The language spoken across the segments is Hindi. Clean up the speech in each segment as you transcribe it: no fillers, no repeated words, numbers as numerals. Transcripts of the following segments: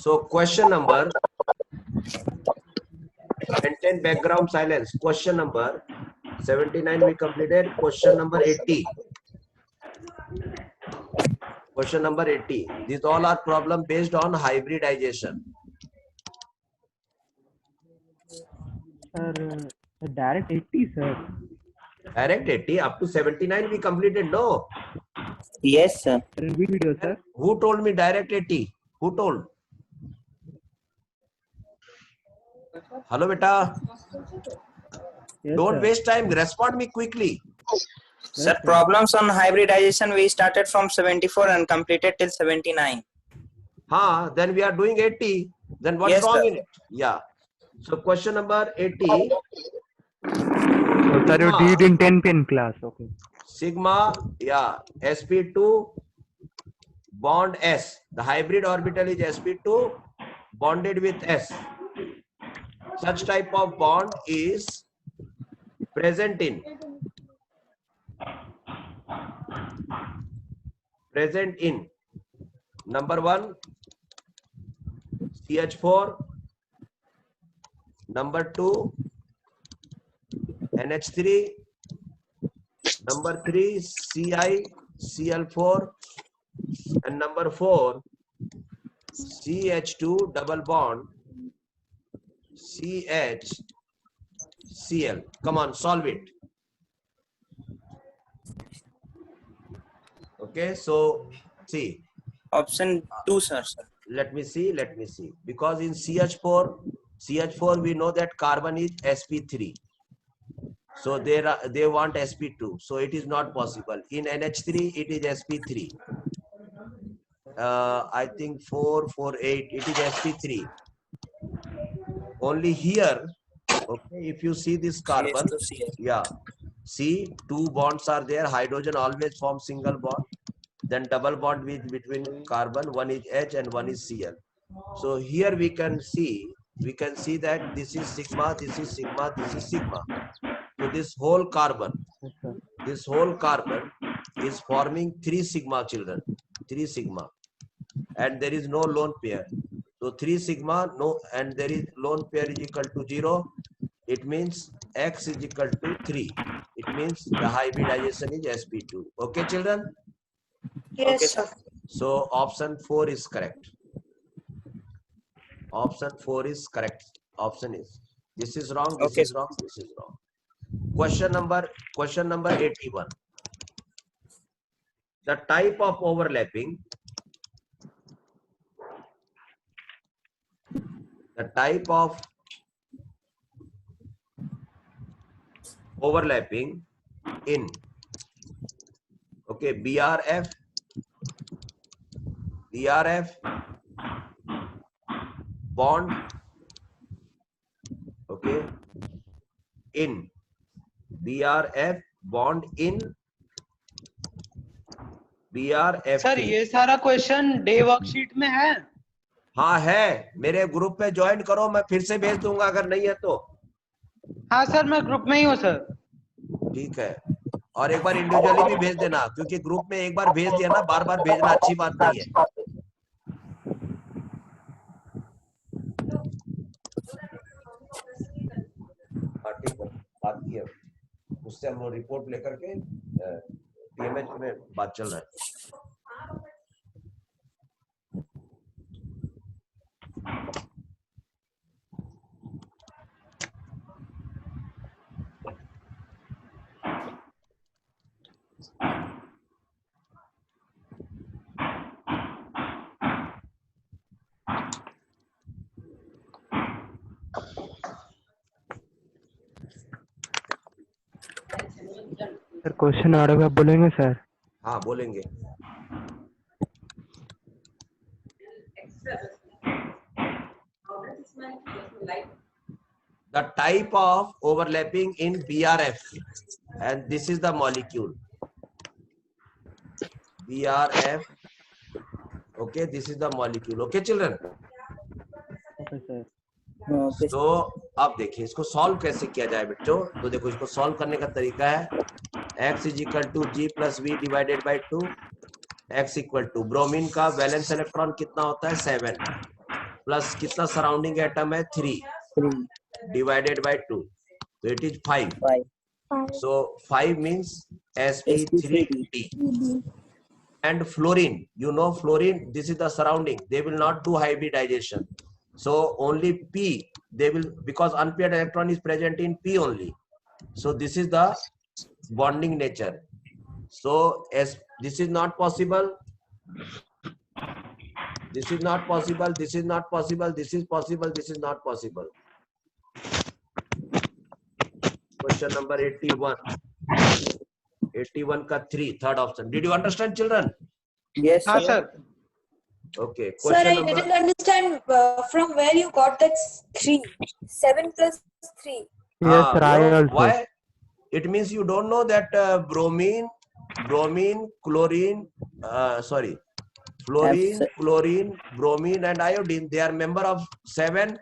So question number, maintain background silence. Question number 79 we completed. Question number 80. Question number 80. These all are problem based on hybridization. Sir, direct 80, sir. Direct 80 up to 79 we completed. No. Yes, sir. In which video, sir? Who told me direct 80? Who told? Hello, beta. Yes, Don't sir. waste time. Respond me quickly. Sir, problems on hybridization we started from 74 and completed till 79. Then we are doing 80. Then what's Yes, wrong sir. in it? Yeah. So question number 80. So, sir, you did in 10 pin class. Okay. Sigma, yeah, sp2 bond s. The hybrid orbital is sp2 bonded with s. Such type of bond is present in number 1 CH4, number 2 NH3, number 3 CiCl4, and number 4 CH2 double bond CHCl. Come on, solve it. Okay, so see. Option 2, sir. Let me see. Because in CH4 we know that carbon is sp3. So they want sp2. So it is not possible. In NH3 it is sp3. I think 448 it is sp3. Only here, okay, if you see this carbon, yeah, see, 2 bonds are there. Hydrogen always forms single bond. Then double bond between carbon, one is H and one is Cl. So here we can see that this is sigma, this is sigma, this is sigma. So this whole carbon is forming 3 sigma, children, 3 sigma, and there is no lone pair. So 3 sigma, no, and there is lone pair is equal to 0. It means X is equal to 3. It means the hybridization is sp2. Okay, children? Yes, Okay, sir. So option 4 is correct. Option 4 is correct. Option is. This is wrong, this is wrong, this is wrong. Question number 81. The type of overlapping. The type of overlapping in, okay, BRF bond, okay, in BRF bond in BRF. Sir ये सारा क्वेश्चन डे वर्कशीट में है? हाँ है, मेरे ग्रुप में ज्वाइन करो, मैं फिर से भेज दूंगा अगर नहीं है तो। हाँ सर, मैं ग्रुप में ही हूँ सर। ठीक है, और एक बार इंडिविजुअली भी भेज देना, क्योंकि ग्रुप में एक बार भेज दिया ना, बार बार भेजना अच्छी बात नहीं है। ठीक है, बात की है उससे, हम लोग रिपोर्ट लेकर के टीएमएच में बात चल रहा है। सर क्वेश्चन आ रहा है, आप बोलेंगे सर? हाँ बोलेंगे। The type of overlapping in BRF, and this is the molecule BRF. Okay, this is the molecule. Okay, children. Okay, sir. तो अब देखिए इसको सॉल्व कैसे किया जाए बच्चों। तो देखो इसको सॉल्व करने का तरीका है x is equal to g plus v divided by 2। x equal to bromine का वैलेंस इलेक्ट्रॉन कितना होता है 7, plus कितना surrounding atom है 3 divided by 2, so it is 5. So 5 means sp3d. And fluorine, you know fluorine, this is the surrounding, they will not do hybridization, so only p they will, because unpaired electron is present in p only, so this is the bonding nature. So as this is not possible, this is not possible, this is not possible, this is possible, this is not possible. Question number 81. 81 ka 3, third option. Did you understand, children? Yes, हाँ sir. Sir. Okay. Sir, Question I number. didn't understand from where you got that 3. 7 plus 3. Yes, sir, I you know also. why? It means you don't know that bromine, chlorine, fluorine, chlorine, bromine, and iodine. They are member of 7A.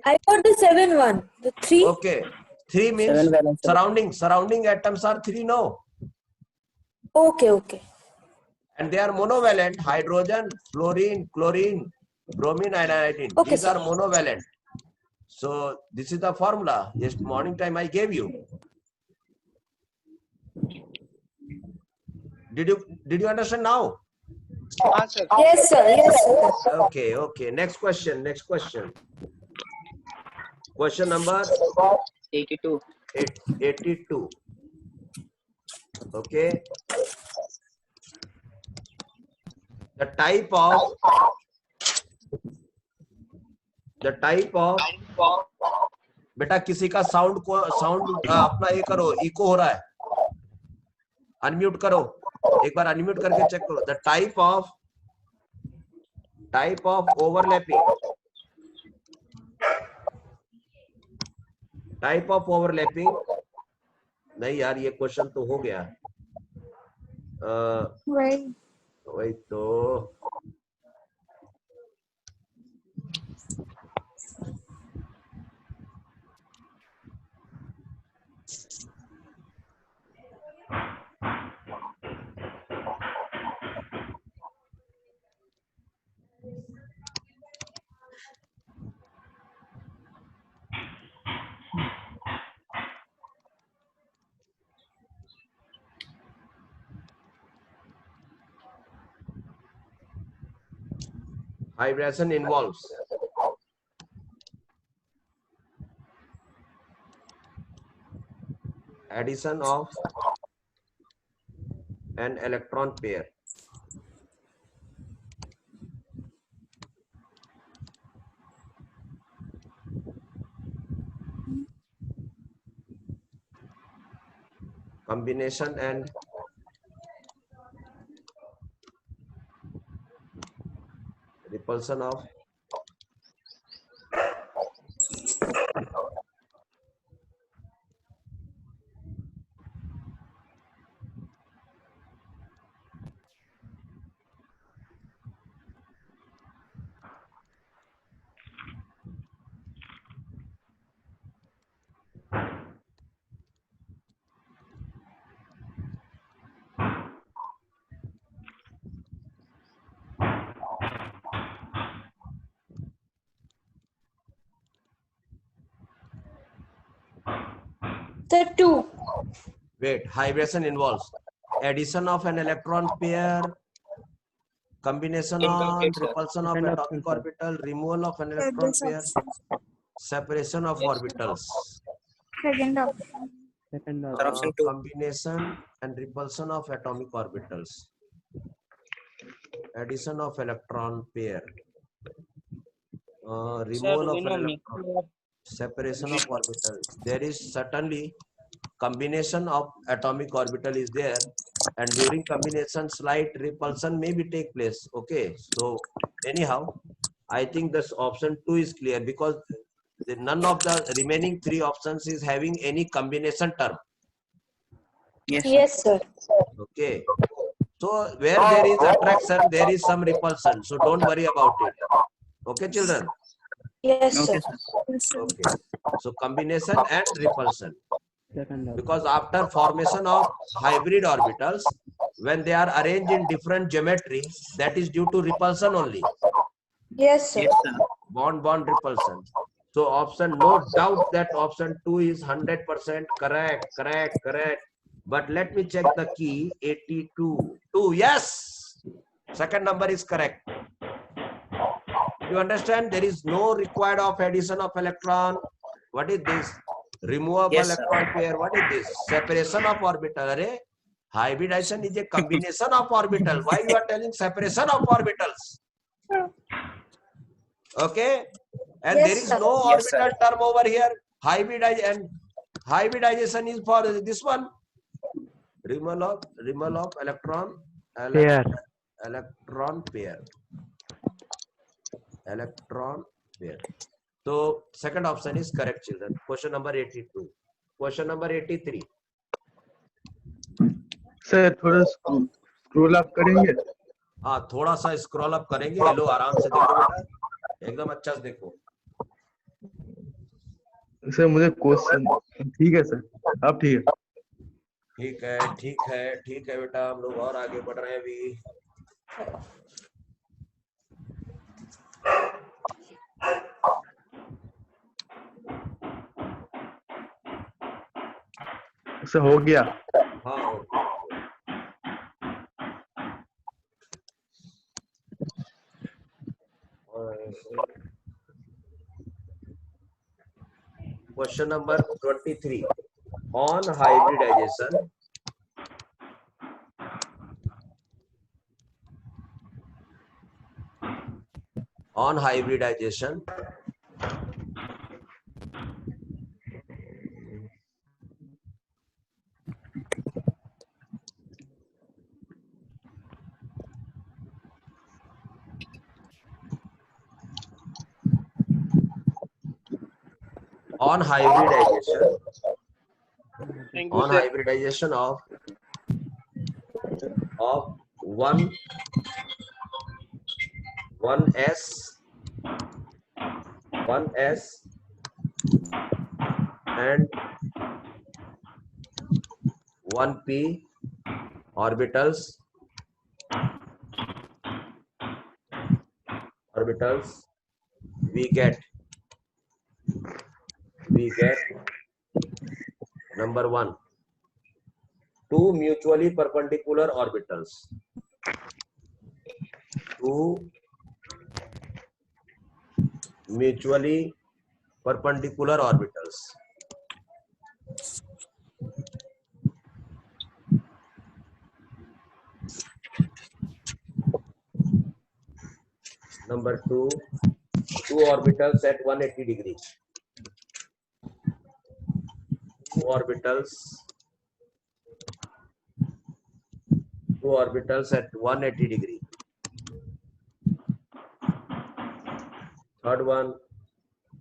I got the 7 one. The 3. Okay. 3 means 7 valence. surrounding atoms are 3 now. Okay. And they are monovalent: hydrogen, fluorine, chlorine, bromine, and iodine. Okay, These sir. are monovalent. So this is the formula. Yes, morning time I gave you. Did you understand now? हाँ sir. Yes, sir. Okay. Next question. Question number 82. 82. Okay. The type of बेटा किसी का साउंड अपना ये करो, इको हो रहा है, अनम्यूट करो, एक बार अनम्यूट करके चेक करो. द टाइप ऑफ ओवरलैपिंग नहीं यार, ये क्वेश्चन तो हो गया. वही तो. Hybridization involves addition of an electron pair. Combination and repulsion of The 2. wait, hybridization involves addition of an electron pair, combination of repulsion of atomic orbital, removal of an electron pair, separation of orbitals. Second Option 2. Combination and repulsion of atomic orbitals, addition of electron pair, removal of an electron, separation of orbitals. There is certainly combination of atomic orbital is there, and during combination slight repulsion may be take place. Okay, so anyhow I think this option 2 is clear, because none of the remaining 3 options is having any combination term. Yes, sir. Okay, so where there is attraction there is some repulsion, so don't worry about it. Okay, children. Yes, sir. Okay, so combination and repulsion, because after formation of hybrid orbitals, when they are arranged in different geometry, that is due to repulsion only. Yes, sir. Yes, sir. Bond repulsion. So option, no doubt that option 2 is 100% correct. But let me check the key. 82. 2. Yes. Second number is correct. You understand? There is no required of addition of electron. What is this? Removable Yes, sir. electron pair. What is this? Separation of orbital. Array, hybridization is a combination of orbital. Why you are telling separation of orbitals? Okay. And Yes, there is sir. no Yes, sir. orbital term over here. Hybridization is for this one. Removal of electron Pair. electron pair. Electron pair. So second option is correct, children. Question number 82. Question number 83. Sir थोड़ा स्क्रॉल अप करेंगे. हाँ, थोड़ा सा स्क्रॉल अप करेंगे. ये लो, आराम से देखो बेटा, एकदम अच्छा से देखो. सर मुझे क्वेश्चन ठीक है सर. अब ठीक है. ठीक है बेटा, हम लोग और आगे बढ़ रहे हैं अभी. सर हो गया. हाँ, question number 23. On hybridization, on hybridization of one S and 1p orbitals we get number 1, 2 mutually perpendicular orbitals. 2 mutually perpendicular orbitals. Number 2, 2 orbitals at 180 degree. 2 orbitals at 180 degree. Third one,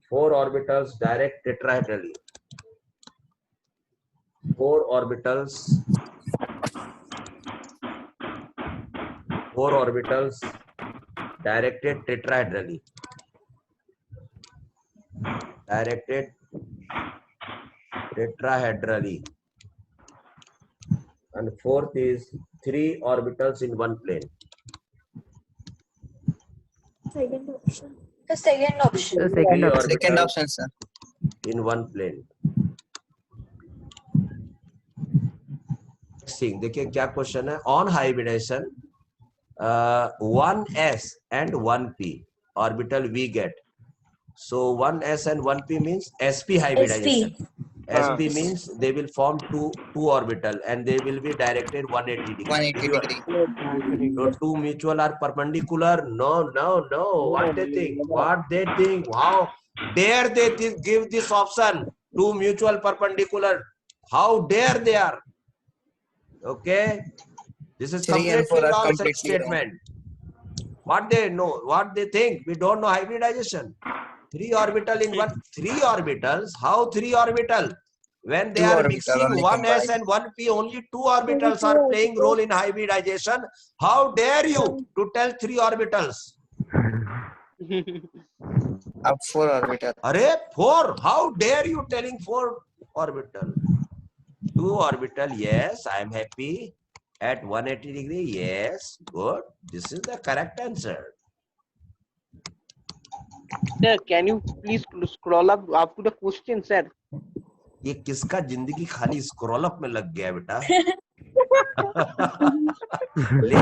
4 orbitals direct tetrahedrally. 4 orbitals directed tetrahedrally. And fourth is 3 orbitals in one plane. Second option. The second option. The second Three option. Second orbitals option, sir. in one plane. देखिए क्या क्वेश्चन है. On hybridization, 1s and 1p orbital we get. So 1s and 1p means sp hybridization. sp means they will form two orbital and they will be directed 180 degree. 180 degree. No, two mutual are perpendicular. No. What they think? How dare they give this option? Two mutual perpendicular. How dare they are? Okay. This is 3 and 4 completely are nonsense completely wrong. statement. What they know, what they think. We don't know hybridization. 3 orbital in one. 3 orbitals. How 3 orbital? When they 2 are orbital mixing only 1s combined. and 1p, only 2 orbitals are playing role in hybridization. How dare you to tell 3 orbitals? Up 4 orbital. Array 4. How dare you telling 4 orbital? 2 orbital. Yes, I am happy. At 180 degree. Yes, good. This is the correct answer. Sir, can you please scroll up to the question, sir? ये किसका जिंदगी खाली स्क्रॉल अप में लग गया बेटा? ले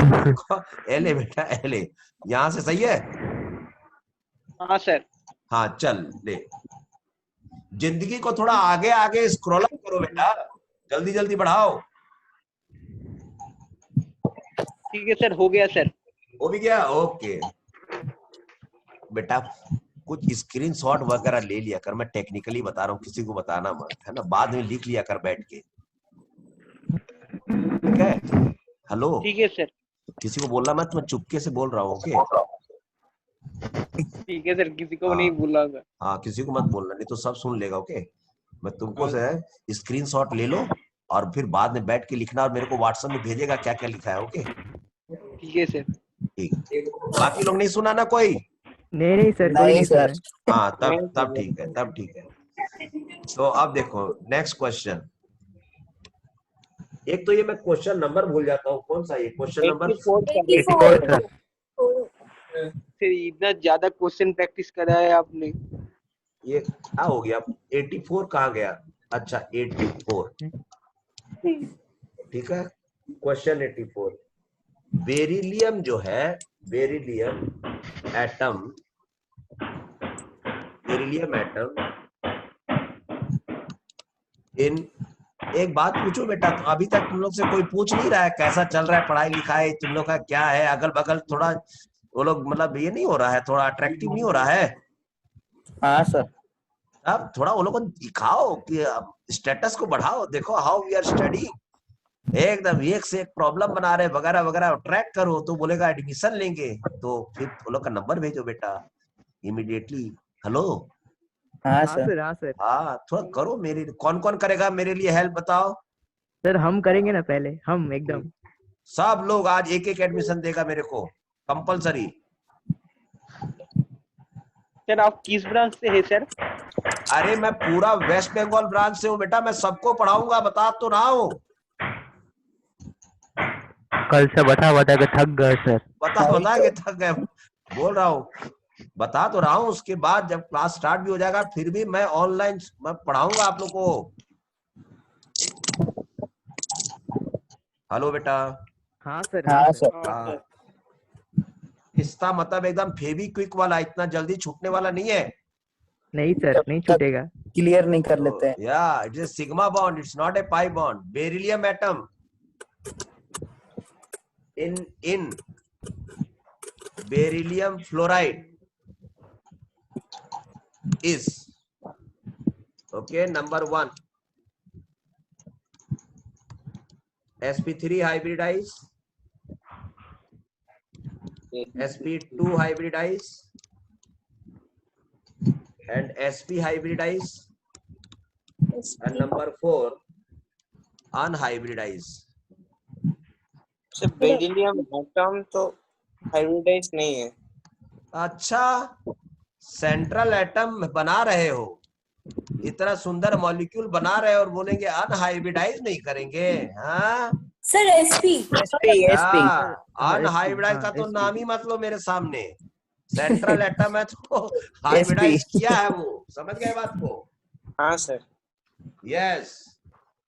एले बेटा एले, यहाँ से सही है? हाँ सर। हाँ चल ले, जिंदगी को थोड़ा आगे आगे स्क्रॉल अप करो बेटा, जल्दी जल्दी बढ़ाओ। ठीक है सर, हो गया सर। हो भी गया, ओके बेटा। कुछ स्क्रीनशॉट वगैरह ले लिया कर, मैं टेक्निकली बता रहा हूँ, किसी को बताना मत, है ना? बाद में लिख लिया कर बैठ के, ठीक है? हेलो, ठीक है सर। किसी को बोलना मत, मैं चुपके से बोल रहा हूँ, ओके? ठीक है सर, किसी को नहीं बुलाऊंगा। हाँ किसी को मत बोलना, नहीं तो सब सुन लेगा, ओके? मैं तुमको से स्क्रीनशॉट ले लो और फिर बाद में बैठ के लिखना और मेरे को व्हाट्सएप में भेजेगा क्या क्या लिखा है, ओके? ठीक है सर। ठीक, बाकी लोग नहीं सुना ना कोई? नहीं सर, कोई नहीं सर। हाँ तब ठीक है, तब ठीक है। तो अब देखो नेक्स्ट क्वेश्चन। एक तो ये मैं क्वेश्चन नंबर भूल जाता हूँ, कौन सा ये क्वेश्चन नंबर? 84 सर इतना ज्यादा क्वेश्चन प्रैक्टिस करा है आपने। ये क्या हो गया? 84 कहाँ गया? अच्छा 84, ठीक है। क्वेश्चन 84, बेरिलियम जो है, बेरिलियम एटम इन, एक बात पूछो बेटा, तो अभी तक तुम लोग से कोई पूछ नहीं रहा है कैसा चल रहा है पढ़ाई लिखाई, तुम लोग का क्या है? अगल बगल थोड़ा वो लोग मतलब ये नहीं हो रहा है, थोड़ा अट्रैक्टिव नहीं हो रहा है? हाँ सर। अब थोड़ा वो लोग को दिखाओ कि स्टेटस को बढ़ाओ, देखो हाउ वी आर स्टडी, एकदम एक से एक प्रॉब्लम बना रहे वगैरह वगैरह, ट्रैक करो तो बोलेगा एडमिशन लेंगे, तो फिर वो लोग का नंबर भेजो बेटा इमीडिएटली। हेलो, हाँ हाँ सर। सर, हाँ सर। हाँ थोड़ा करो मेरे, कौन कौन करेगा मेरे लिए हेल्प बताओ? सर हम करेंगे ना, पहले हम एकदम। सब लोग आज एक एक एडमिशन देगा मेरे को, कंपलसरी। सर आप किस ब्रांच से है सर? अरे मैं पूरा वेस्ट बंगाल ब्रांच से हूँ बेटा, मैं सबको पढ़ाऊंगा, बता तो रहा हूँ। कल से बता के थक गए सर। बता के थक गए, बोल रहा हूँ, बता तो रहा हूँ। उसके बाद जब क्लास स्टार्ट भी हो जाएगा फिर भी मैं ऑनलाइन मैं पढ़ाऊंगा आप लोग को। हेलो बेटा। हाँ सर, हाँ हाँ सर। सर। हाँ, इसका मतलब एकदम फेविक्विक वाला, इतना जल्दी छूटने वाला नहीं है। नहीं सर, नहीं छूटेगा। क्लियर नहीं कर लेते हैं। या it is sigma bond, it's not a pi bond. Beryllium atom in beryllium fluoride is, okay, number 1 sp3 hybridize, sp2 hybridize and sp hybridize, and number 4 unhybridized. Sir beryllium atom तो हाइब्रिडाइज नहीं है। अच्छा, सेंट्रल एटम बना रहे हो, इतना सुंदर मॉलिक्यूल बना रहे हो और बोलेंगे अनहाइब्रिडाइज नहीं करेंगे? हाँ सर एसपी अनहाइब्रिडाइज का तो नाम ही मत लो मेरे सामने। सेंट्रल एटम है तो हाइब्रिडाइज किया है वो, समझ गए बात को? हाँ सर। यस।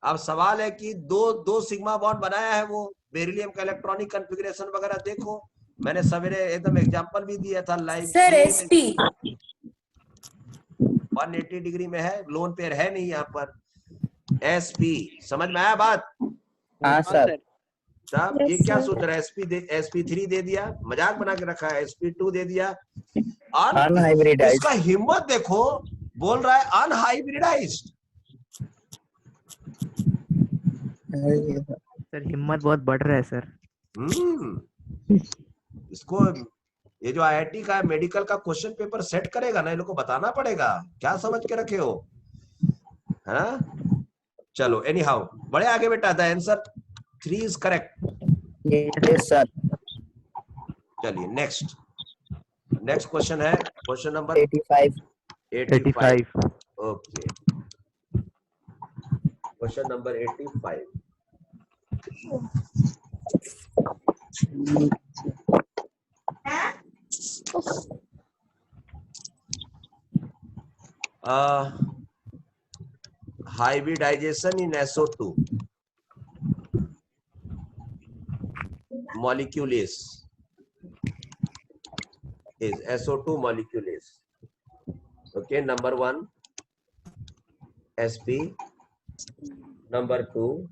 अब सवाल है कि दो सिग्मा बॉन्ड बनाया है वो, बेरिलियम का इलेक्ट्रॉनिक कॉन्फ़िगरेशन वगैरह देखो, मैंने सवेरे एकदम एग्जांपल भी दिया था लाइव। सर एसपी 180 डिग्री में है, लोन पेयर है नहीं यहाँ पर। एसपी, समझ में आया बात? हाँ सर। साहब ये क्या सोच रहा है? sp3 दे दिया, मजाक बना के रखा है, sp2 दे दिया, और अनहाइब्रिडाइज। इसका हिम्मत देखो, बोल रहा है अनहाइब्रिडाइज्ड। सर हिम्मत बहुत बढ़ रहा है सर। इसको ये जो IIT का मेडिकल का क्वेश्चन पेपर सेट करेगा ना, इन लोग को बताना पड़ेगा क्या समझ के रखे हो, है ना? चलो एनी हाउ बड़े आगे बेटा, the answer 3 is correct. Yes sir. चलिए नेक्स्ट क्वेश्चन है question number 85। Okay, question number 85। hybridization in SO2 molecule is SO2 molecule is. Okay, number 1 sp, number 2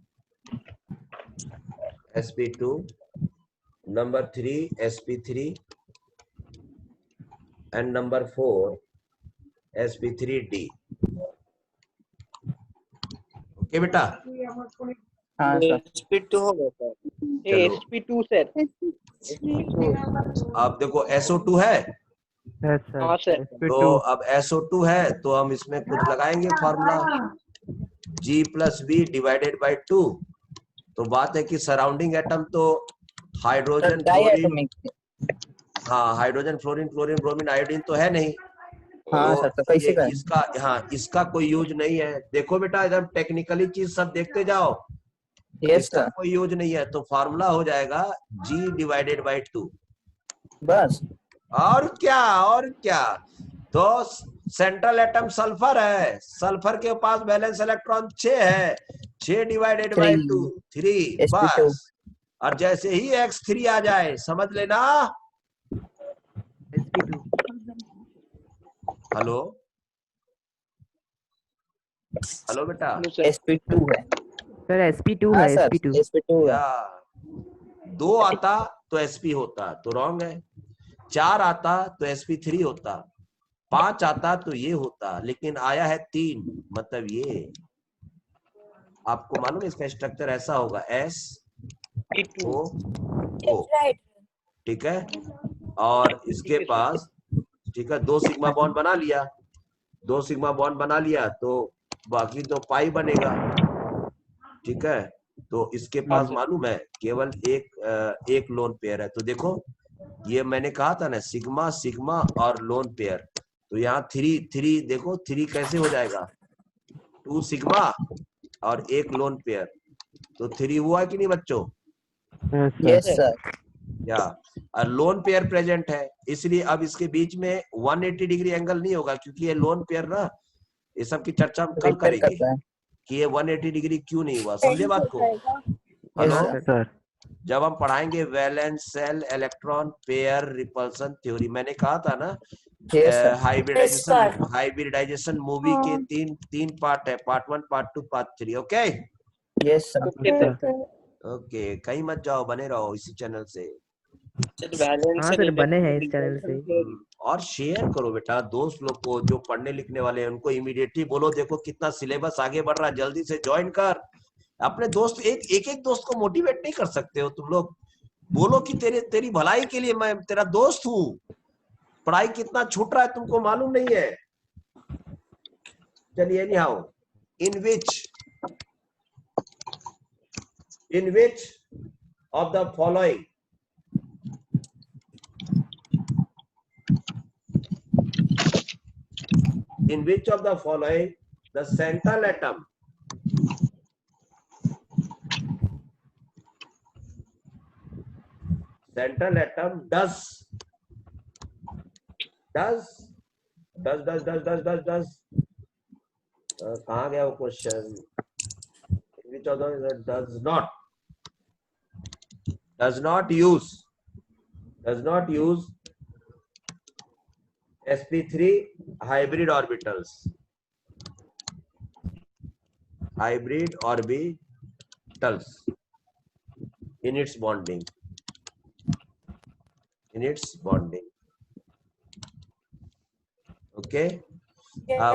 sp2, number 3 sp3, and number 4 sp3d. Okay बेटा, हाँ सर स्पीड 2 हो गया सर ये चलो। sp2 सर अब देखो SO2 है, Yes हाँ sir. Sir SP2. तो अब SO2 है तो हम इसमें कुछ लगाएंगे formula G + B divided by 2। तो बात है कि सराउंडिंग एटम तो हाइड्रोजन डाई फ्लोरीन, एटॉमिक हाँ hydrogen fluorine chlorine bromine iodine तो है नहीं, हाँ सर तो कैसे ये करें इसका, हाँ इसका कोई यूज नहीं है। देखो बेटा एकदम टेक्निकली चीज सब देखते जाओ, यस इसका सर कोई यूज नहीं है, तो फार्मूला हो जाएगा G डिवाइडेड बाय 2। बस और क्या, तो सेंट्रल एटम सल्फर है, सल्फर के पास बैलेंस इलेक्ट्रॉन 6 है, 6 डिवाइडेड बाय 2 3 sp2 बस। और जैसे ही x3 आ जाए समझ लेना। SP2. हेलो हेलो बेटा, हेलो सर sp2 है Sir SP2 हाँ है सर SP2. sp2 है या 2 आता तो sp होता, तो रॉन्ग है। 4 आता तो sp3 होता, 5 आता तो ये होता, लेकिन आया है 3, मतलब ये। आपको मालूम है इसका स्ट्रक्चर ऐसा होगा SO O, Right. ठीक है। और इसके पास, ठीक है, 2 सिग्मा बॉन्ड बना लिया, 2 सिग्मा बॉन्ड बना लिया तो बाकी तो पाई बनेगा, ठीक है। तो इसके पास मालूम है केवल एक लोन पेयर है। तो देखो ये मैंने कहा था ना, सिग्मा सिग्मा और लोन पेयर, तो यहाँ 3 देखो 3 कैसे हो जाएगा, 2 सिग्मा और 1 लोन पेयर, तो 3 हुआ कि नहीं बच्चों? Yes sir. यस सर या और लोन पेयर प्रेजेंट है, इसलिए अब इसके बीच में 180 डिग्री एंगल नहीं होगा, क्योंकि ये लोन पेयर ना, ये सब की चर्चा हम कल रिपेयर करेंगे करता है कि ये 180 डिग्री क्यों नहीं हुआ, समझे बात को? Hello, Yes, Yes sir. जब हम पढ़ाएंगे valence shell electron pair repulsion theory, मैंने कहा था ना यस सर हाइब्रिडाइजेशन मूवी के तीन पार्ट है, part 1 part 2 part 3। Okay yes sir okay sir okay, कहीं मत जाओ, बने रहो इसी चैनल से। हाँ सर बने हैं इस चैनल से। और शेयर करो बेटा दोस्त लोग को, जो पढ़ने लिखने वाले हैं उनको इमीडिएटली बोलो, देखो कितना सिलेबस आगे बढ़ रहा है, जल्दी से ज्वाइन कर। अपने दोस्त एक दोस्त को मोटिवेट नहीं कर सकते हो तुम लोग? बोलो कि तेरी भलाई के लिए मैं तेरा दोस्त हूँ, पढ़ाई कितना छूट रहा है तुमको मालूम नहीं है। चलिए anyhow, in which of the following the central atom does कहाँ गया वो question? Which of them does not use sp3 hybrid orbitals in its bonding. Okay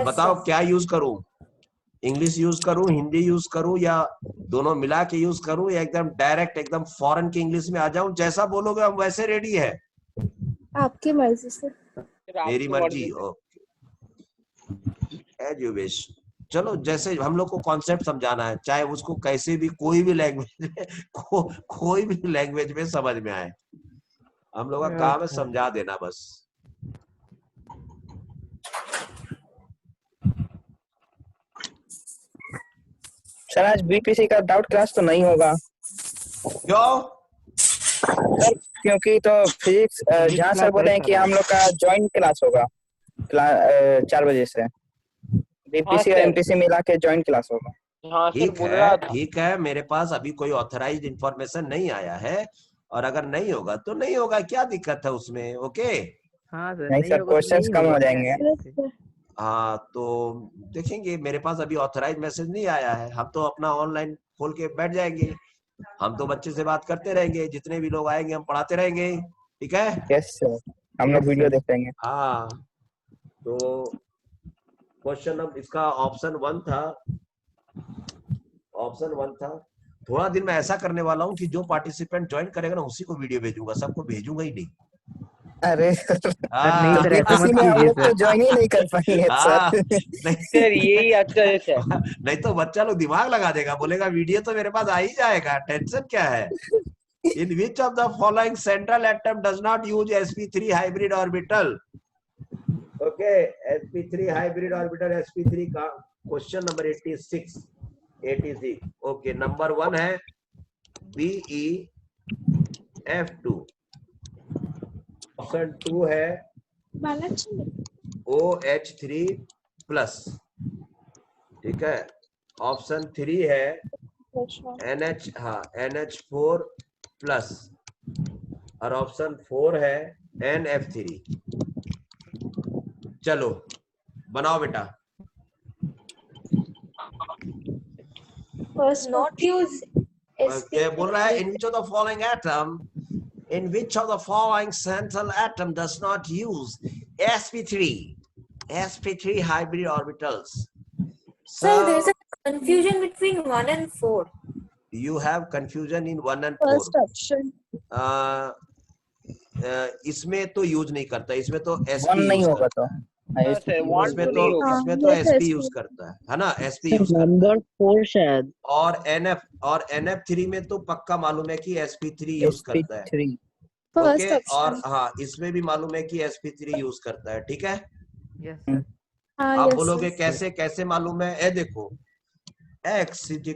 बताओ क्या यूज करूं, इंग्लिश यूज करूं, हिंदी यूज करूं, या दोनों मिला के यूज करूं, या एकदम डायरेक्ट एकदम फॉरेन की इंग्लिश में आ जाऊं? जैसा बोलोगे हम वैसे रेडी है। आपकी मर्जी से। मेरी मर्जी, ओके एज यू विश। चलो जैसे हम लोग को कॉन्सेप्ट समझाना है, चाहे उसको कैसे भी कोई भी लैंग्वेज में कोई भी लैंग्वेज में समझ में आए, हम लोग का काम है समझा देना बस। सर आज बीपीसी का डाउट क्लास तो नहीं होगा क्यों? सर क्योंकि तो फिजिक्स जहाँ सर बोले हैं कि हम लोग का जॉइंट क्लास होगा 4 बजे से। बीपीसी और सर। एमपीसी मिला के जॉइंट क्लास होगा। हाँ सर ठीक बोल है, रहा था। ठीक है, मेरे पास अभी कोई ऑथराइज्ड इंफॉर्मेशन नहीं आया है, और अगर नहीं होगा तो नहीं होगा, क्या दिक्कत है उसमें? ओके। हाँ सर, नहीं नहीं सर, होगा तो क्वेश्चंस नहीं कम होगा, हो क्या जाएंगे। दिक्कत है? हाँ तो देखेंगे, मेरे पास अभी ऑथराइज मैसेज नहीं आया है, हम तो अपना ऑनलाइन खोल के बैठ जाएंगे, हम तो बच्चे से बात करते रहेंगे, जितने भी लोग आएंगे हम पढ़ाते रहेंगे, ठीक है? यस सर, हम लोग Yes, वीडियो sir. देखेंगे। हाँ तो क्वेश्चन अब इसका ऑप्शन 1 था, ऑप्शन 1 था। थोड़ा दिन मैं ऐसा करने वाला हूँ कि जो पार्टिसिपेंट ज्वाइन करेगा ना उसी को वीडियो भेजूंगा, सबको भेजूंगा ही नहीं। अरे नहीं सर, ऐसा बीपीसी मत में हम कीजिए लोग तो सर। ज्वाइन ही नहीं कर पाएंगे हाँ, सर। नहीं सर यही अच्छा है सर। नहीं तो बच्चा लोग दिमाग लगा देगा, बोलेगा वीडियो तो मेरे पास आ ही जाएगा, टेंशन क्या है? In which of the following central atom does not use sp3 hybrid orbital? Okay, sp3 hybrid orbital, sp3 का क्वेश्चन नंबर 86 ओके। नंबर 1 है BeF2, ऑप्शन 2 है OH3 प्लस, ठीक है। ऑप्शन 3 है NH4 प्लस, और ऑप्शन 4 है NF3। चलो बनाओ बेटा। First, not use क्या बोल रहा है? SP3. In which of the following central atom does not use sp3 hybrid orbitals? Sir, there's a confusion between 1 and 4. You have confusion in 1 and 4. First option. इसमें तो यूज नहीं करता, इसमें तो वन sp नहीं यूज होगा करता तो है। सर वन इसमें तो तो नहीं होगा। इसमें तो sp यूज करता है ना, sp यूज करता है। नंबर 4 शायद। और NF3 में तो पक्का मालूम है कि sp3 यूज करता है। sp3। ओके, और हाँ इसमें भी मालूम है कि sp3 यूज करता है, ठीक है। Yes, sir. आप बोलोगे कैसे कैसे मालूम है? ए देखो, x = g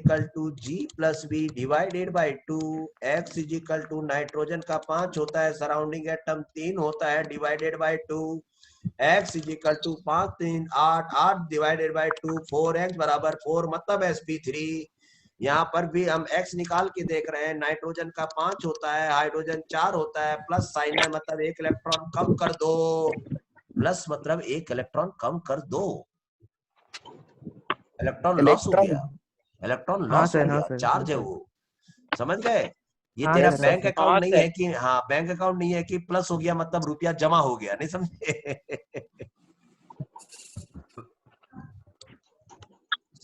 + b divided by 2, x = nitrogen का 5 होता है, सराउंडिंग एटम 3 होता है, divided by 2, x = 5 3 8 8 divided by 2, 4x = 4 मतलब sp3। यहाँ पर भी हम x निकाल के देख रहे हैं, नाइट्रोजन का 5 होता है, हाइड्रोजन 4 होता है, प्लस साइन है मतलब 1 इलेक्ट्रॉन कम कर दो, प्लस मतलब 1 इलेक्ट्रॉन कम कर दो, इलेक्ट्रॉन लॉस हो गया, इलेक्ट्रॉन हाँ लॉस हो सर, हाँ गया, सर, चार्ज है हाँ वो, समझ गए? ये हाँ तेरा सर, बैंक हाँ अकाउंट हाँ नहीं सर। है कि, हाँ बैंक अकाउंट नहीं है कि प्लस हो गया मतलब रुपया जमा हो गया, नहीं समझे?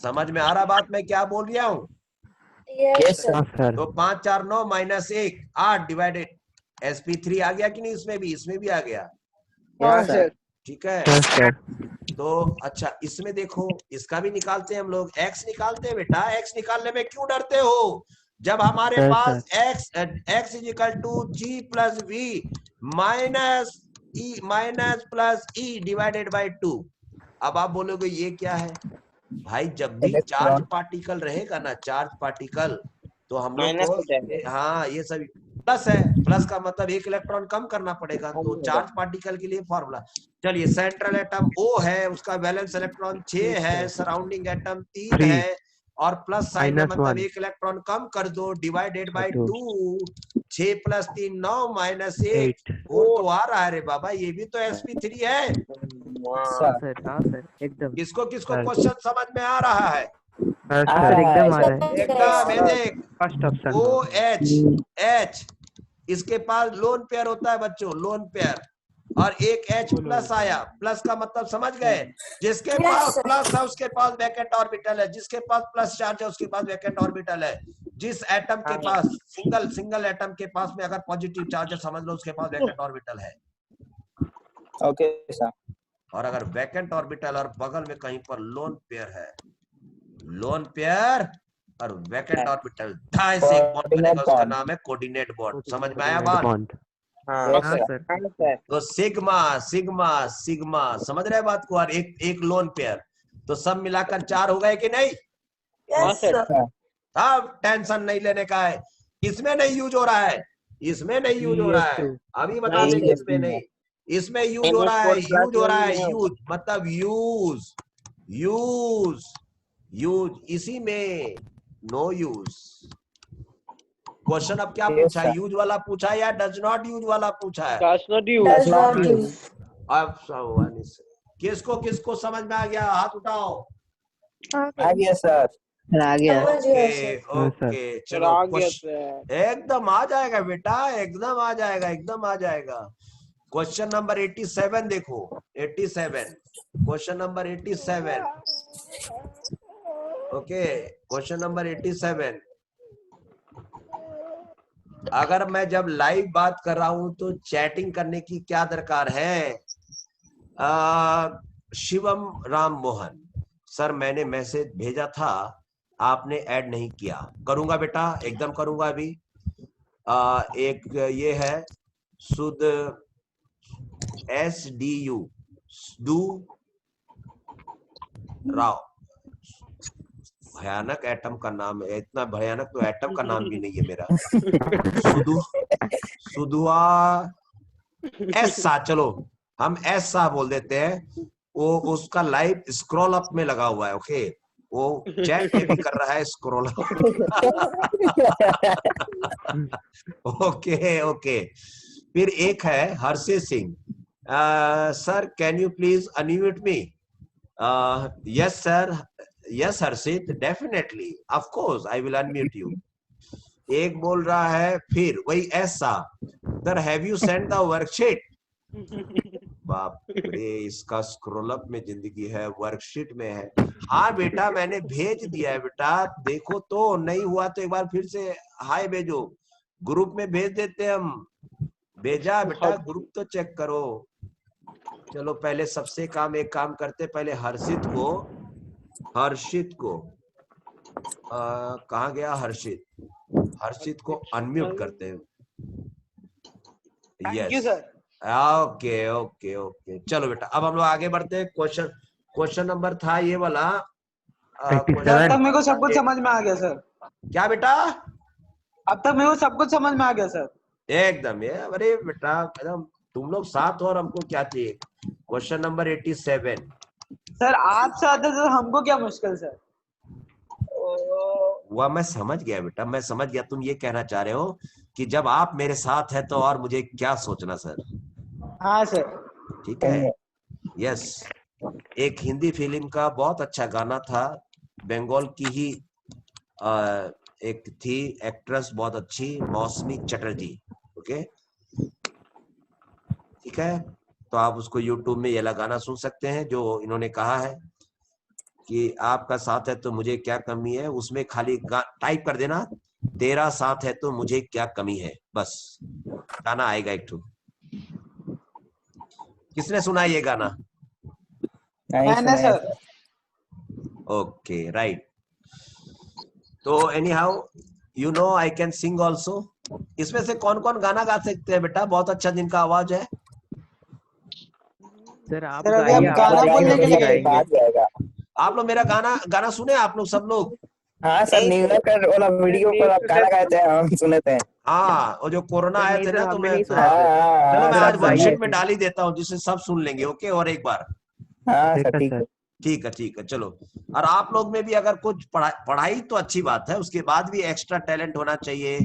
समझ में आ रहा बात मैं क्या बोल रहा हूँ? Yes, sir. हाँ सर। तो 5 4 9 - 1 8 डिवाइडेड sp3 आ गया कि नहीं? इसमें भी आ गया, हाँ सर। ठीक है। Yes, sir. तो अच्छा इसमें देखो, इसका भी निकालते हैं हम लोग, x निकालते हैं बेटा। x निकालने में क्यों डरते हो? जब हमारे Yes, pass x = g + v - e divided by 2। अब आप बोलोगे ये क्या है भाई? जब भी चार्ज इलेक्ट्रॉन। पार्टिकल रहेगा ना, चार्ज पार्टिकल, तो हम लोग माइनस हो जाएगा। को हाँ ये सभी प्लस है, प्लस का मतलब 1 इलेक्ट्रॉन कम करना पड़ेगा, तो चार्ज पार्टिकल के लिए फॉर्मूला। चलिए, सेंट्रल एटम O है, उसका वैलेंस इलेक्ट्रॉन 6 है, सराउंडिंग एटम 3 3 है, और प्लस साइन है मतलब -1 1 इलेक्ट्रॉन कम कर दो, डिवाइडेड बाय 2 2, 6 + 3 9 - 1 8 4 तो आ रहा है रे बाबा, ये भी तो sp3 है। हाँ सर, हाँ सर, एकदम। किसको किसको सर। क्वेश्चन समझ में आ रहा है? हाँ आ सर, रहा एकदम है, आ रहा है। एकदम, ये देख, फर्स्ट ऑप्शन। OH इसके पास लोन पेयर होता है बच्चों, लोन पेयर, और एक H प्लस आया, प्लस का मतलब समझ गए? जिसके Yes, पास sir. प्लस है उसके पास वैकेंट ऑर्बिटल है, जिसके पास प्लस चार्ज है उसके पास वैकेंट ऑर्बिटल है। जिस एटम के पास सिंगल एटम के पास में अगर पॉजिटिव चार्ज है, समझ लो उसके पास वैकेंट ऑर्बिटल है। Okay sir. और अगर वैकेंट ऑर्बिटल और बगल में कहीं पर लोन पेयर है, लोन पेयर और वैकेंट ऑर्बिटल, ढाई से एक बॉन्ड बनेगा, उसका नाम है कोऑर्डिनेट बॉन्ड। समझ में आया बात? बॉन्ड। हाँ हाँ सर। सर। तो सिग्मा समझ रहे बात को? और एक लोन पेयर, तो सब मिलाकर 4 हो गए कि नहीं? Yes, sir. अब टेंशन नहीं लेने का है। इसमें नहीं यूज हो रहा है, इसमें नहीं यूज हो रहा है, अभी बता नहीं, देंगे। yes, इसमें नहीं, इसमें यूज हो NH4 रहा है, plus यूज हो रहा है, नहीं होगा। यूज मतलब यूज यूज, यूज इसी में, नो यूज। क्वेश्चन अब क्या Yes, पूछा है? sir. यूज वाला पूछा है या डज नॉट यूज वाला पूछा है? does not use. Does not not use. use. अब सवाल किसको किसको समझ में आ गया? हाथ उठाओ। आ गया सर। समझ गया ओके सर। ओके सर चलो आ गया सर। एकदम आ जाएगा बेटा, एकदम आ जाएगा, एकदम आ जाएगा। क्वेश्चन नंबर 87 देखो, 87, question number 87। Okay, question number 87। अगर मैं जब लाइव बात कर रहा हूं तो चैटिंग करने की क्या दरकार है? शिवम राम मोहन सर, मैंने मैसेज भेजा था, आपने ऐड नहीं किया। करूंगा बेटा, एकदम करूंगा अभी। एक ये है सुद SDU डू राव, भयानक एटम का नाम है, इतना भयानक तो एटम का नाम भी नहीं है मेरा। सुदुआ ऐसा, चलो हम ऐसा बोल देते हैं। वो उसका लाइव स्क्रॉल अप में लगा हुआ है। ओके, वो चैट में भी कर रहा है स्क्रॉल अप। Okay okay. फिर एक है Harshit Singh, sir can you please unmute me? Yes sir, yes Harshit, definitely, of course I will unmute you. एक बोल रहा है फिर वही ऐसा, sir have you send the worksheet? बाप रे, इसका स्क्रॉल अप में जिंदगी है, वर्कशीट में है। हाँ बेटा मैंने भेज दिया है बेटा, देखो तो, नहीं हुआ तो एक बार फिर से हाय भेजो, ग्रुप में भेज देते हम। भेजा बेटा, ग्रुप तो चेक करो। चलो पहले सबसे एक काम करते, पहले हर्षित को कहाँ गया हर्षित? हर्षित को अनम्यूट करते हैं। Thank you sir. Okay okay okay, चलो बेटा अब हम लोग आगे बढ़ते हैं। क्वेश्चन नंबर था ये वाला। सर तक मेरे को सब कुछ समझ में आ गया सर। क्या बेटा? अब तक मेरे को सब कुछ समझ में आ गया सर। एकदम, ये अरे बेटा एकदम, तुम लोग साथ हो और हमको क्या चाहिए। Question number 87। सर आपसे आते तो हमको क्या मुश्किल सर। वह मैं समझ गया बेटा, मैं समझ गया। तुम ये कहना चाह रहे हो कि जब आप मेरे साथ है तो और मुझे क्या सोचना सर। हाँ सर। ठीक है, यस। एक हिंदी फिल्म का बहुत अच्छा गाना था, बंगाल की ही एक थी एक्ट्रेस बहुत अच्छी, मौसमी चटर्जी। ओके ठीक है, तो आप उसको यूट्यूब में ये गाना सुन सकते हैं जो इन्होंने कहा है कि आपका साथ है तो मुझे क्या कमी है। उसमें खाली टाइप कर देना, तेरा साथ है तो मुझे क्या कमी है, बस गाना आएगा एक ठो। किसने सुना ये गाना? मैंने सर। Okay right. तो anyhow you know I can sing also. इसमें से कौन कौन गाना गा सकते हैं बेटा, बहुत अच्छा जिनका आवाज है? सर आप सर अभी गाइए, हम आप गाना गाइए, बोलने हम के नहीं लिए गाएंगे। आप लोग मेरा गाना सुने आप लोग सब लोग? हाँ सर, न्यूयॉर्क वाला वीडियो पर आप गाना गाए थे, हम सुने थे। हाँ, और जो कोरोना सर आए नहीं थे सर, ना तो हमने मैं, नहीं सुना हाँ सर। चलो मैं सर आज आप गाइए। वर्कशीट में डाल ही देता हूँ जिससे सब सुन लेंगे। ओके, और एक बार हाँ ठीक सर, है ठीक सर। है। ठीक है चलो। और आप लोग में भी अगर कुछ पढ़ाई तो अच्छी बात है, उसके बाद भी एक्स्ट्रा टैलेंट होना चाहिए,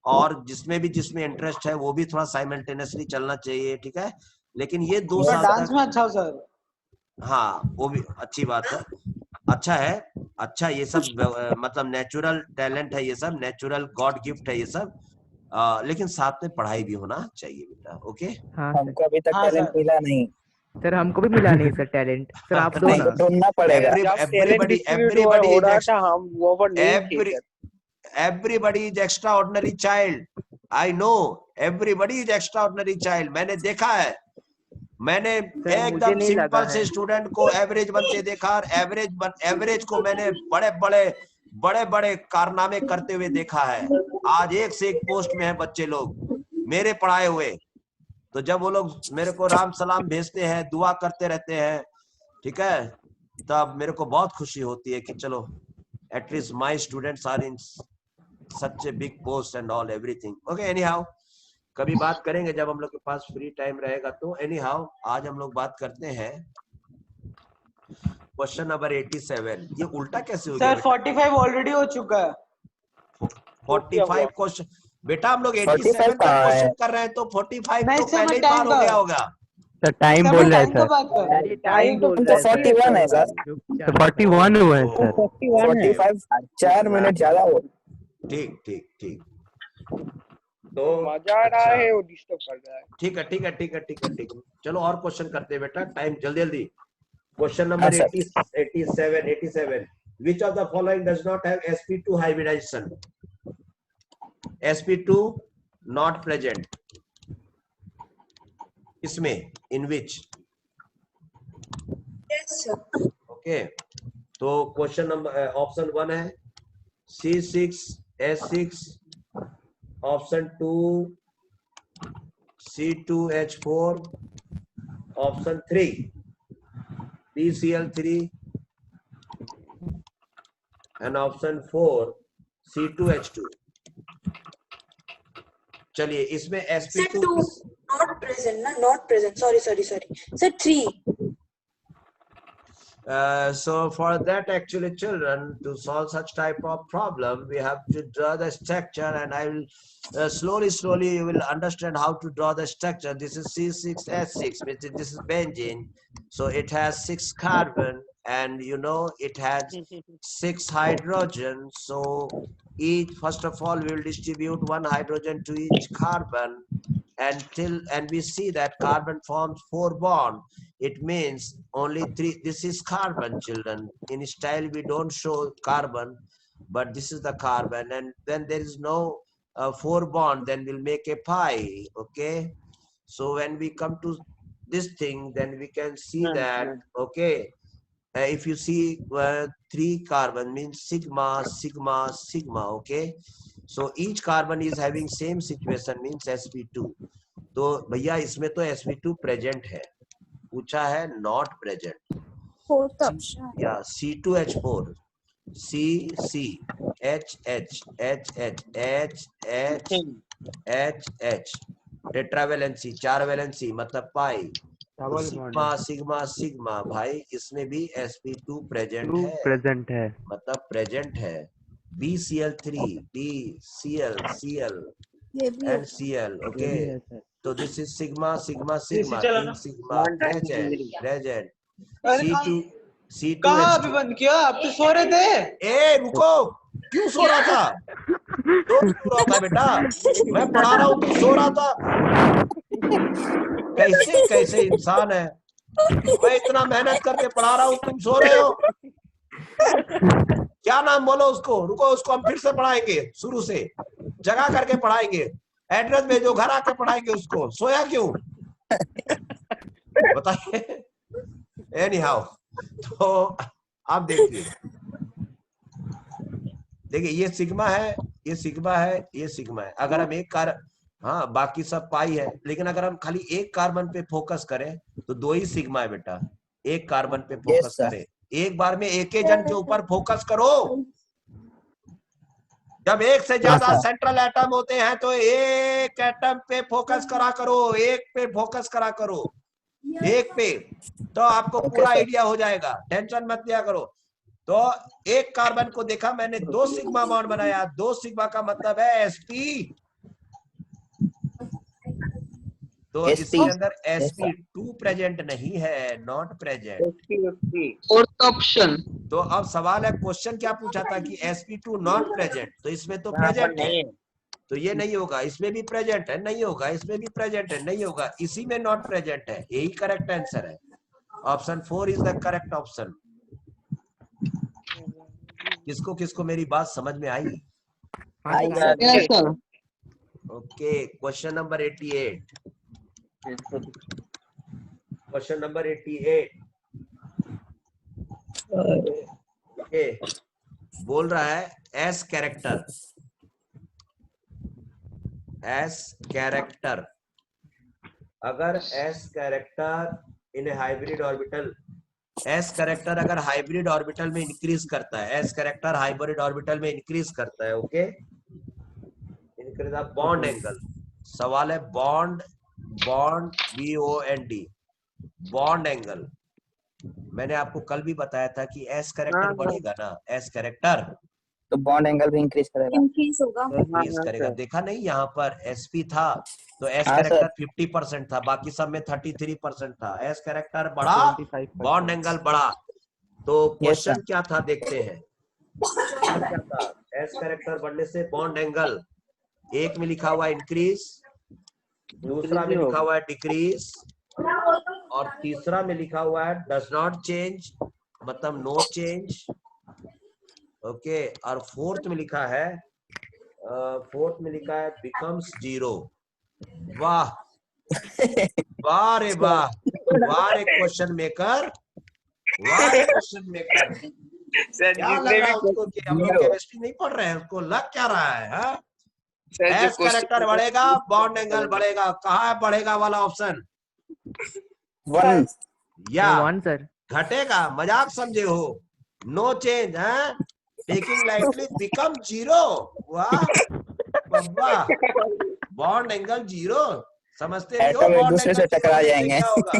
और जिसमें इंटरेस्ट है वो भी थोड़ा साइमल्टेनियसली चलना चाहिए। ठीक है, लेकिन ये 2 मैं साल डांस तक, में अच्छा हूँ सर। हाँ वो भी अच्छी बात है, अच्छा है। अच्छा, ये सब मतलब नेचुरल टैलेंट है, ये सब नेचुरल गॉड गिफ्ट है ये सब। लेकिन साथ में पढ़ाई भी होना चाहिए बेटा। ओके हाँ सर। हमको अभी तक हाँ टैलेंट सर। मिला नहीं, सर हमको भी मिला नहीं सर टैलेंट, सर आप दो ना। हमको ढूंढना पड़ेगा। जब टैलेंट डिस्ट्रीब्यूट हो रहा था हम वो पर नहीं थे sir. everybody is extraordinary child. I know everybody is extraordinary child. मैंने देखा है, मैंने मुझे एकदम नहीं लगा सिंपल से है। स्टूडेंट को एवरेज बनते देखा, और एवरेज को मैंने बड़े बड़े कारनामे करते हुए देखा है। आज एक से एक पोस्ट में है बच्चे लोग मेरे पढ़ाए हुए। तो जब वो लोग मेरे को राम सलाम भेजते हैं, दुआ करते रहते हैं, ठीक है, तब मेरे को बहुत खुशी होती है कि चलो at least my students are in such a big post and all everything. Okay, anyhow कभी बात करेंगे जब हम लोग के पास फ्री टाइम रहेगा तो। एनी हाउ आज हम लोग बात करते हैं क्वेश्चन नंबर 87, ये उल्टा कैसे हो सर गया? 45 ऑलरेडी हो चुका है। 45 क्वेश्चन बेटा, हम लोग 45 87 का कहाँ है? क्वेश्चन कर रहे हैं, तो 45 नहीं तो सर, पहले मैं ही पार टाइम हो का गया होगा। सर टाइम सर बोल मैं रहा है टाइम का सर। बात कर रहा हूँ। टाइम तो 41 है सर। तो 41 हुआ है सर। 45 4 मिनट ज्यादा हो। ठीक ठीक ठीक। तो मजा आ रहा अच्छा, है, वो डिस्टर्ब कर रहा है। ठीक है ठीक है ठीक है ठीक है ठीक है। चलो और क्वेश्चन करते हैं बेटा, टाइम जल्दी जल्दी। क्वेश्चन हाँ number sir. 87, which of the following does not have sp2 hybridization? sp2 not present, इसमें, in which? Yes, sir. Okay, तो क्वेश्चन नंबर ऑप्शन 1 है C6H6, option 2 C2H4, option 3 BCl3 and option 4 C2H2। चलिए इसमें Sir, sp2 two not present, na? Not present. Sorry. Sir, three. So for that, actually children, to solve such type of problem, we have to draw the structure, and I will slowly you will understand how to draw the structure. This is C6H6, which is, this is benzene, so it has 6 carbon, and you know it has 6 hydrogen. So each, first of all, we will distribute 1 hydrogen to each carbon and we see that carbon forms 4 bonds. It means only 3. This is carbon, children. In style we don't show carbon, but this is the carbon, and then there is no 4 bond, then we'll make a pi. Okay, so when we come to this thing, then we can see that, okay, if you see 3 carbon means sigma sigma sigma. Okay, so each carbon is having same situation, means sp2। तो भैया इसमें तो sp2 प्रेजेंट है, पूछा है नॉट प्रेजेंट। Fourth option. या C2H4, C C H H H H H H H H, tetravalency 4 valency मतलब पाई, तो सिग्मा सिग्मा सिग्मा, भाई इसमें भी sp2 प्रेजेंट है, प्रेजेंट है, मतलब प्रेजेंट है। BCl3 BCl Cl and Cl। Okay, तो this is sigma sigma sigma, 3 sigma present. C2 कहाँ अभी बंद किया? आप तो सो रहे थे। ए रुको, क्यों सो रहा था? तो सो रहा था बेटा, मैं पढ़ा रहा हूँ तू सो रहा था? कैसे कैसे इंसान है, मैं इतना मेहनत करके पढ़ा रहा हूँ, तुम सो रहे हो? क्या नाम बोलो उसको? रुको, उसको हम फिर से पढ़ाएंगे, शुरू से जगा करके पढ़ाएंगे, एड्रेस भेजो, घर आके पढ़ाएंगे उसको। सोया क्यों बताइए। एनी हाउ, तो आप देखिए ये सिग्मा है, ये सिग्मा है, ये सिग्मा है। अगर हम एक कार, हाँ बाकी सब पाई है, लेकिन अगर हम खाली एक कार्बन पे फोकस करें तो 2 ही सिग्मा है बेटा। एक कार्बन पे फोकस करें, एक बार में एक ही जन के ऊपर फोकस करो। जब एक से ज्यादा सेंट्रल एटम होते हैं तो एक एटम पे फोकस करा करो, एक पे फोकस करा करो, एक पे, तो आपको पूरा आइडिया हो जाएगा, टेंशन मत लिया करो। तो एक कार्बन को देखा मैंने, 2 सिग्मा बॉन्ड बनाया, 2 सिग्मा का मतलब है sp, तो इसके अंदर sp2 प्रेजेंट नहीं है, नॉट प्रेजेंट। Fourth option. तो अब सवाल है, क्वेश्चन क्या पूछा था कि sp2 नॉट प्रेजेंट, तो इसमें तो प्रेजेंट है, तो ये नहीं होगा। इसमें भी प्रेजेंट है, नहीं होगा। इसमें भी प्रेजेंट है, नहीं होगा। इसी में नॉट प्रेजेंट है, यही करेक्ट आंसर है। Option 4 is the correct option. किसको किसको मेरी बात समझ में आई? Yes sir. Okay, question number 88, question number 88। Okay, बोल रहा है एस कैरेक्टर, एस कैरेक्टर, अगर s character in hybrid orbital, s character अगर हाइब्रिड ऑर्बिटल में इंक्रीज करता है, एस कैरेक्टर हाइब्रिड ऑर्बिटल में इंक्रीज करता है, okay, increase the bond angle. सवाल है bond, bond BOND, bond angle, मैंने आपको कल भी बताया था कि एस कैरेक्टर बढ़ेगा ना, एस कैरेक्टर तो बॉन्ड एंगल भी इंक्रीज करेगा। इंक्रीज होगा। इंक्रीज करेगा। देखा नहीं, यहाँ पर एसपी था तो एस हाँ कैरेक्टर सर। 50% था, बाकी सब में 33% था। एस कैरेक्टर बढ़ा, बॉन्ड एंगल बढ़ा। तो क्वेश्चन क्या था देखते हैं। क्या था, एस कैरेक्टर बढ़ने से बॉन्ड एंगल एक में लिखा हुआ है इंक्रीज, दूसरा में लिखा हुआ है डिक्रीज, और तीसरा में लिखा हुआ है डज नॉट चेंज, मतलब नो चेंज। ओके, और फोर्थ में लिखा है बिकम्स जीरो। वाह वाह रे वाह, वाह रे क्वेश्चन मेकर, वाह रे क्वेश्चन मेकर। सर क्या लग रहा है उसको कि हम लोग केमिस्ट्री नहीं पढ़ रहे हैं, उसको लग क्या रहा है? हाँ? एस कैरेक्टर बढ़ेगा, बॉन्ड एंगल बढ़ेगा। कहाँ है बढ़ेगा वाला ऑप्शन? 1। या 1 सर। घटेगा, मजाक समझे हो? नो चेंज है, टेकिंग लाइटली बिकम जीरो। वाह बब्बा, बॉन्ड एंगल जीरो। समझते नहीं हो एटम एक बॉन्ड दूसरे एंगल से जीरो टकरा होने से जाएंगे। क्या होगा?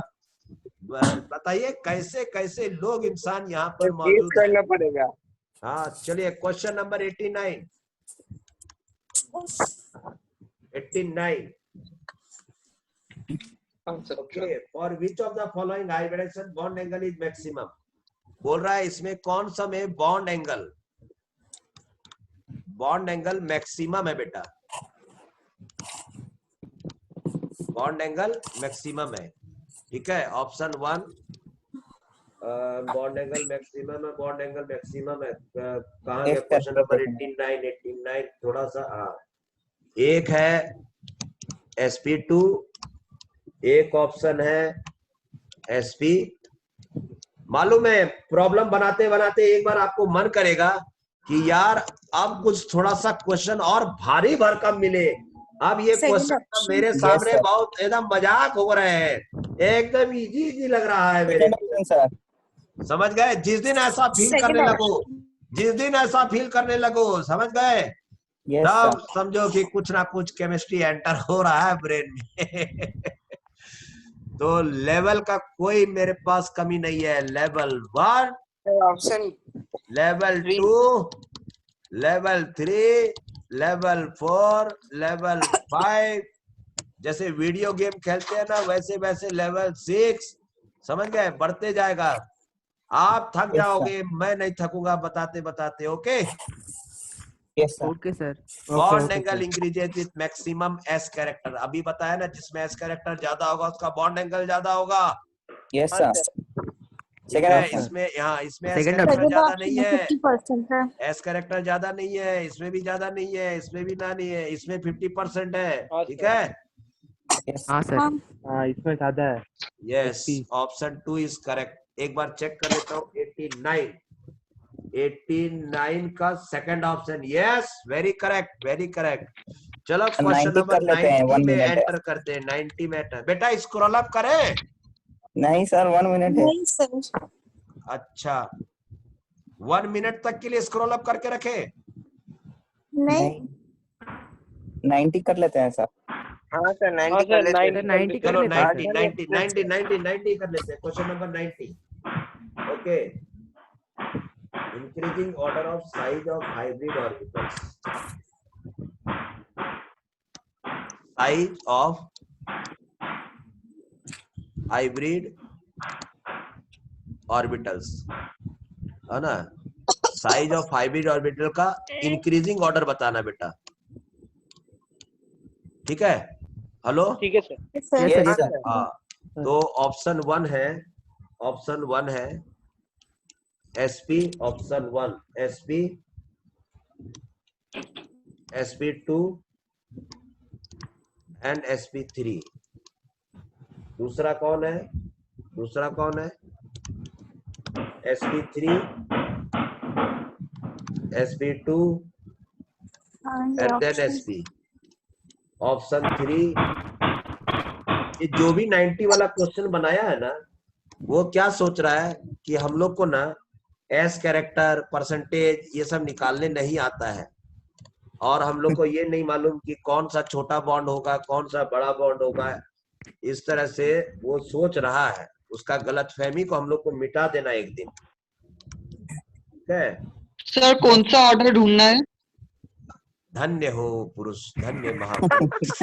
बताइए कैसे कैसे लोग इंसान यहाँ पर मौजूद है। करना पड़ेगा। हाँ चलिए, question number 89। Okay, for which of the following hybridization bond angle is maximum? बोल रहा है इसमें कौन सा में बॉन्ड एंगल मैक्सिमम है बेटा, बॉन्ड एंगल मैक्सिमम है। ठीक है, ऑप्शन 1 बॉन्ड एंगल मैक्सिमम है, बॉन्ड एंगल मैक्सिमम है। कहाँ गया क्वेश्चन नंबर 89? थोड़ा सा, हाँ, एक है sp2, एक ऑप्शन है sp। मालूम है, प्रॉब्लम बनाते बनाते एक बार आपको मन करेगा कि यार अब कुछ थोड़ा सा क्वेश्चन और भारी भरकम मिले। अब ये क्वेश्चन मेरे सामने बहुत एकदम मजाक हो रहे हैं, एकदम इजी लग रहा है मेरे को। समझ गए? जिस दिन ऐसा फील करने लगो, समझ गए, तब समझो कि कुछ ना कुछ केमिस्ट्री एंटर हो रहा है ब्रेन में। तो लेवल का कोई मेरे पास कमी नहीं है। Level 1, option level 2, level 3, level 4, level 5। जैसे वीडियो गेम खेलते हैं ना, वैसे वैसे लेवल 6, समझ गए, बढ़ते जाएगा। आप थक जाओगे, मैं नहीं थकूंगा बताते बताते। Okay okay sir. Bond angle increases with maximum S character. अभी बताया ना, जिसमें एस कैरेक्टर ज्यादा होगा उसका बॉन्ड एंगल ज्यादा होगा। Yes sir. ठीक है, इसमें यहाँ इसमें एस कैरेक्टर ज्यादा नहीं है, 50% है। एस कैरेक्टर ज्यादा नहीं है, इसमें भी ज्यादा नहीं है, इसमें भी ना नहीं है, इसमें 50% है। ठीक है, हाँ सर। हाँ इसमें ज्यादा है। Yes, option 2 is correct. एक बार चेक कर लेता हूँ। 89 का second option, yes, very correct, very correct. चलो क्वेश्चन नंबर 90 में एंटर करते हैं। 90 में बेटा स्क्रॉल अप करें? नहीं सर, 1 मिनट है। नहीं सर। अच्छा, 1 मिनट तक के लिए स्क्रॉल अप करके रखे? नहीं 90 कर लेते हैं सर। हाँ सर 90 कर लेते हैं। 90 कर चलो लेते हैं सर। 90 कर लेते हैं। Question number 90। Okay, increasing order of size of hybrid orbitals. Size of hybrid orbitals, है ना? साइज ऑफ हाइब्रिड ऑर्बिटल का इंक्रीजिंग ऑर्डर बताना बेटा। ठीक है, हेलो? ठीक है सर। Yes sir. हाँ, तो ऑप्शन 1 है sp, option 1 sp, sp2 and sp3। दूसरा कौन है sp3, sp2 and then sp। Option 3। ये जो भी 90 वाला क्वेश्चन बनाया है ना, वो क्या सोच रहा है कि हम लोग को ना एस कैरेक्टर, परसेंटेज, ये सब निकालने नहीं आता है, और हम लोग को ये नहीं मालूम कि कौन सा छोटा बॉन्ड होगा, कौन सा बड़ा बॉन्ड होगा। इस तरह से वो सोच रहा है। उसका गलतफहमी को हम लोग को मिटा देना एक दिन, ठीक है। सर कौन सा ऑर्डर ढूंढना है? धन्य हो पुरुष, धन्य महापुरुष।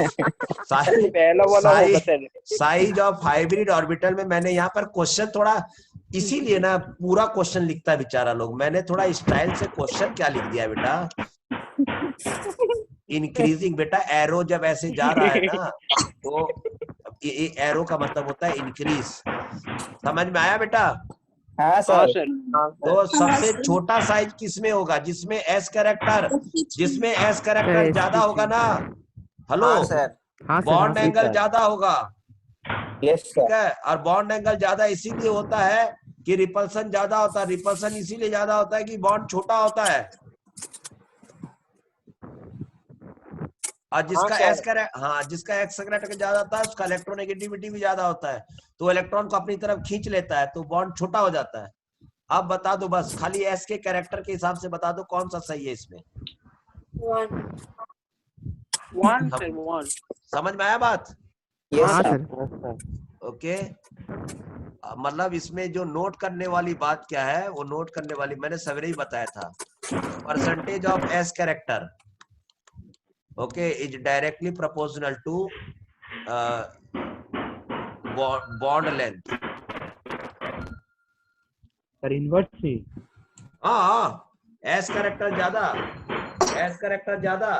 पहला वाला होगा sir. Size of hybrid orbital में मैंने यहाँ पर क्वेश्चन थोड़ा, इसीलिए ना पूरा क्वेश्चन लिखता है बेचारा लोग, मैंने थोड़ा स्टाइल से क्वेश्चन क्या लिख दिया बेटा, इंक्रीजिंग। बेटा एरो जब ऐसे जा रहा है ना तो ये एरो का मतलब होता है इंक्रीज, समझ में आया बेटा? हाँ हाँ सर। सर। तो सबसे छोटा साइज किसमें होगा? जिसमें एस कैरेक्टर, जिसमें एस कैरेक्टर ज्यादा होगा ना, हेलो, हाँ सर। हाँ सर, बॉन्ड हाँ एंगल सर। ज्यादा होगा, यस ठीक सर। है। और बॉन्ड एंगल ज्यादा इसीलिए होता है कि रिपल्सन ज्यादा होता है, रिपल्सन इसीलिए ज्यादा होता है कि बॉन्ड छोटा होता है। और जिसका हाँ, एस कैरेक्टर, हाँ, जिसका एक्स कैरेक्टर ज्यादा होता है उसका इलेक्ट्रोनेगेटिविटी भी ज्यादा होता है, तो इलेक्ट्रॉन को अपनी तरफ खींच लेता है, तो बॉन्ड छोटा हो जाता है। अब बता दो बस, खाली एस के कैरेक्टर के हिसाब से बता दो कौन सा सही है इसमें। 1. 1 सर 1। समझ में आया बात? यस हाँ सर। सर। ओके। मतलब इसमें जो नोट करने वाली बात क्या है, वो नोट करने वाली मैंने सवेरे ही बताया था, percentage of s character okay is directly proportional to bond length। Sir inverse ही। हाँ, एस कैरेक्टर ज्यादा, एस कैरेक्टर ज्यादा,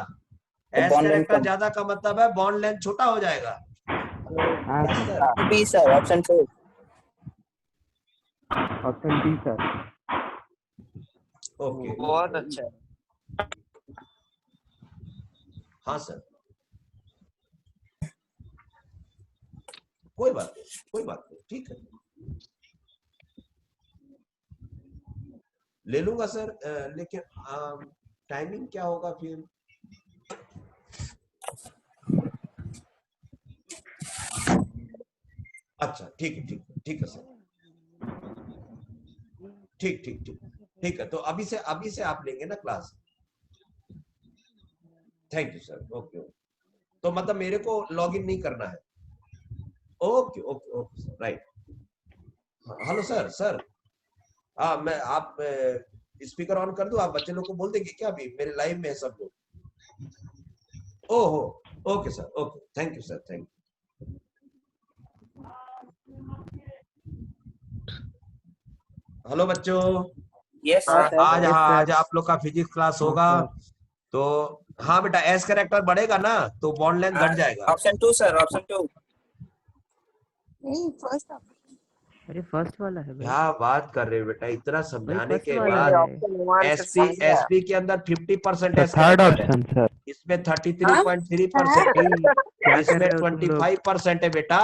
एस bond length कैरेक्टर कम। ज्यादा का मतलब है बॉन्ड लेंथ छोटा हो जाएगा। हाँ Yes, sir. sir। B sir, option 2। Option D sir. Okay, बहुत अच्छा है। हाँ सर, कोई बात नहीं, कोई बात नहीं, ठीक है, ले लूंगा सर। लेकिन टाइमिंग क्या होगा फिर? अच्छा ठीक है, ठीक है, ठीक है सर, ठीक ठीक ठीक ठीक है। तो अभी से आप लेंगे ना class? Thank you sir. Okay, तो मतलब मेरे को लॉग इन नहीं करना है? Okay okay okay sir, right. Hello sir, sir, हाँ, मैं आप स्पीकर ऑन कर दूं? आप बच्चे लोग को बोल देंगे क्या? अभी मेरे लाइव में है सब लोग। ओहो, okay sir, okay, thank you sir, thank you. Hello बच्चों, यस सर। आज आप लोग का फिजिक्स क्लास होगा, तो हाँ बेटा, एस कैरेक्टर बढ़ेगा ना तो बॉन्ड लेंथ घट जाएगा। Option 2 sir, option 2। अरे फर्स्ट वाला है भाई। क्या बात कर रहे हो बेटा, इतना समझाने first के वाला बाद। है। ऑप्शन 1 एसपी एसपी के अंदर 50% एस थर्ड कैरेक्टर है, ऑप्शन सर। इसमें 33.3% है, क्या कर इसमें रहे हो तुम लोग? 25% है बेटा।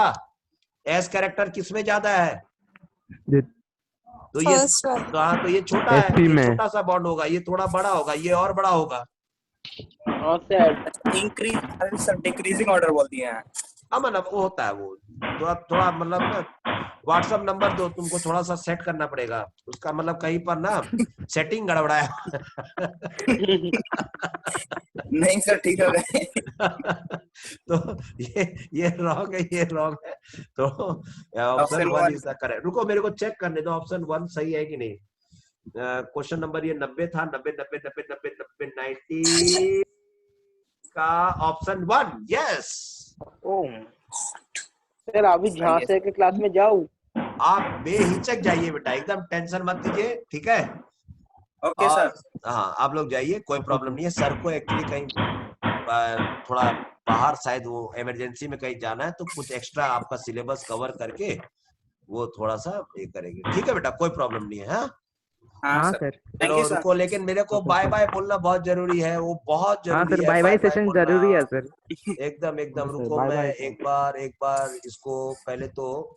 एस कैरेक्टर किसमें ज्यादा है? तो ये तो हाँ, तो ये छोटा है, SP ये में। छोटा सा बॉन्ड होगा, ये थोड़ा बड़ा होगा, ये और बड़ा होगा। हाँ सर। इंक्रीज, अरे सर डिक्रीजिंग ऑर्डर बोल दिए हैं। हाँ, मतलब वो होता है, वो थोड़ा मतलब ना, व्हाट्सएप नंबर दो, तुमको थोड़ा सा सेट करना पड़ेगा उसका, मतलब कहीं पर ना सेटिंग गड़बड़ा है। नहीं सर, ठीक हो गए। तो ये रॉन्ग है, ये रॉन्ग है, तो option Option 1 one। Is the correct. रुको, मेरे को चेक करने दो ऑप्शन 1 सही है कि नहीं। क्वेश्चन नंबर ये 90 था, 90 का ऑप्शन 1 यस। ओह सर, अभी झांसे के क्लास में जाऊँ? आप बेहिचक जाइए बेटा, एकदम टेंशन मत लीजिए, ठीक है। ओके और सर। हाँ, आप लोग जाइए, कोई प्रॉब्लम नहीं है। सर को एक्चुअली कहीं थोड़ा बाहर, शायद वो इमरजेंसी में कहीं जाना है, तो कुछ एक्स्ट्रा आपका सिलेबस कवर करके वो थोड़ा सा ये करेंगे, ठीक है बेटा, कोई प्रॉब्लम नहीं है। हाँ, हाँ सर। सर। थैंक चलो यू सर। रुको, लेकिन मेरे को बाय बाय बोलना बहुत जरूरी है, वो बहुत हाँ जरूरी सर, है। बाय बाय सेशन बोलना जरूरी है सर। एकदम एकदम। हाँ सर, रुको, बाय मैं बाय। एक बार इसको पहले तो